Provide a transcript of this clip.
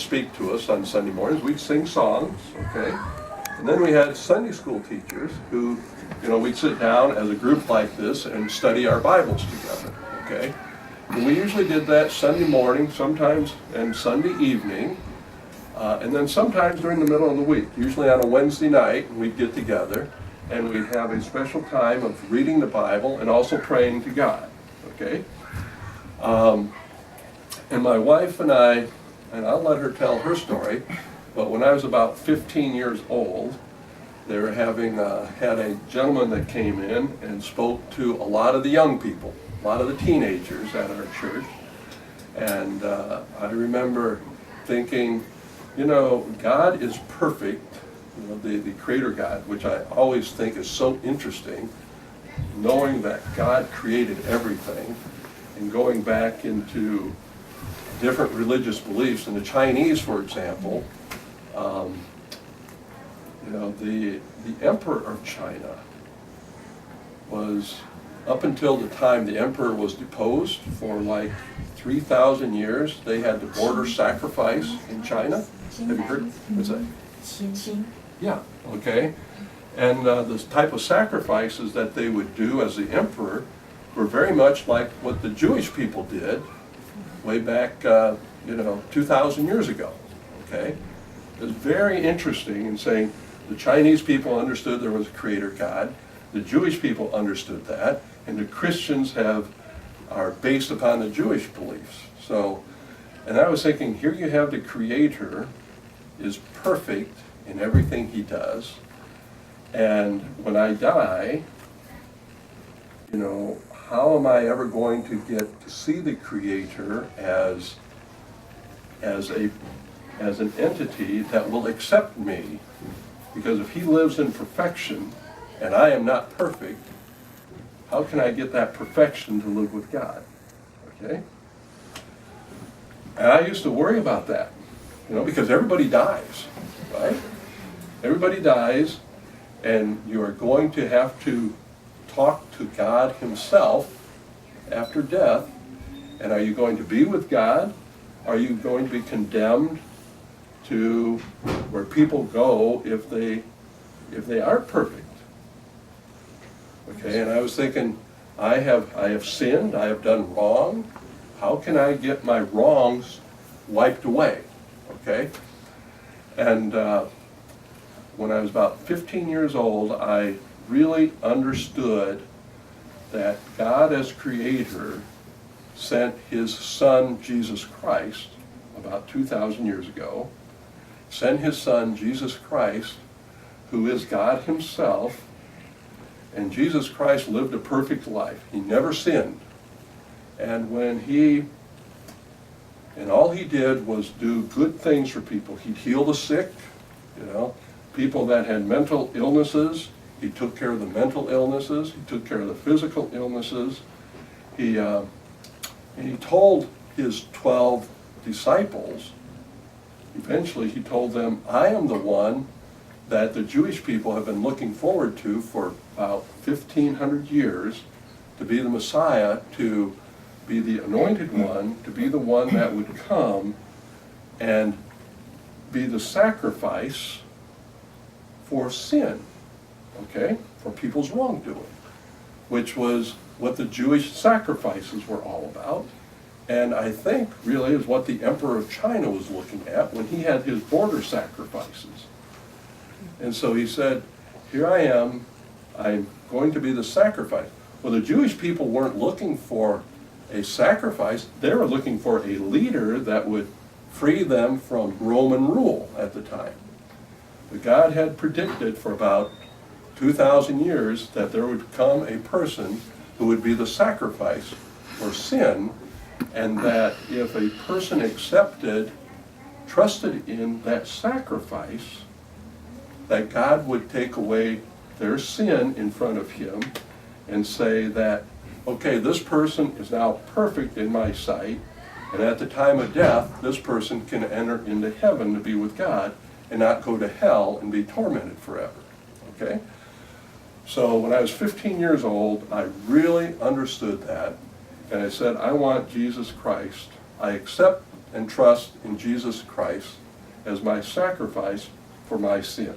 speak to us on Sunday mornings. We'd sing songs, okay? And then we had Sunday school teachers who, we'd sit down as a group like this and study our Bibles together, okay? And we usually did that Sunday morning, sometimes, and Sunday evening, and then sometimes during the middle of the week, usually on a Wednesday night, we'd get together and we'd have a special time of reading the Bible and also praying to God, okay? And my wife and I, and I'll let her tell her story, but when I was about 15 years old, they were had a gentleman that came in and spoke to a lot of the young people, a lot of the teenagers at our church. And I remember thinking, God is perfect, the Creator God, which I always think is so interesting, knowing that God created everything, and going back into different religious beliefs. In the Chinese, for example, the emperor of China was, up until the time the emperor was deposed, for like 3,000 years, they had the border sacrifice in China. Have you heard? What's that? Yeah, okay. And the type of sacrifices that they would do as the emperor were very much like what the Jewish people did way back, 2,000 years ago, okay? It was very interesting in saying the Chinese people understood there was a Creator God, the Jewish people understood that, and the Christians are based upon the Jewish beliefs. So, and I was thinking, here you have the Creator is perfect in everything He does, and when I die, how am I ever going to get to see the Creator as an entity that will accept me? Because if He lives in perfection and I am not perfect, how can I get that perfection to live with God? Okay? And I used to worry about that, because everybody dies, right? Everybody dies, and you are going to have to talk to God Himself after death. And are you going to be with God? Are you going to be condemned to where people go if they aren't perfect? Okay, and I was thinking, I have sinned, I have done wrong. How can I get my wrongs wiped away? Okay? And when I was about 15 years old, I really understood that God as Creator sent His Son, Jesus Christ, about 2,000 years ago, sent His Son, Jesus Christ, who is God Himself, and Jesus Christ lived a perfect life. He never sinned. And all He did was do good things for people. He'd heal the sick, people that had mental illnesses. He took care of the mental illnesses. He took care of the physical illnesses. He told His 12 disciples, eventually He told them, I am the one that the Jewish people have been looking forward to for about 1,500 years, to be the Messiah, to be the anointed one, to be the one that would come and be the sacrifice for sin. Okay, for people's wrongdoing, which was what the Jewish sacrifices were all about, and I think really is what the Emperor of China was looking at when he had his border sacrifices. And so he said, here I am, I'm going to be the sacrifice. Well, the Jewish people weren't looking for a sacrifice, they were looking for a leader that would free them from Roman rule at the time. But God had predicted for about 2,000 years that there would come a person who would be the sacrifice for sin, and that if a person trusted in that sacrifice, that God would take away their sin in front of Him and say that, okay, this person is now perfect in my sight, and at the time of death, this person can enter into heaven to be with God and not go to hell and be tormented forever. Okay? So when I was 15 years old, I really understood that, and I said, I want Jesus Christ. I accept and trust in Jesus Christ as my sacrifice for my sin.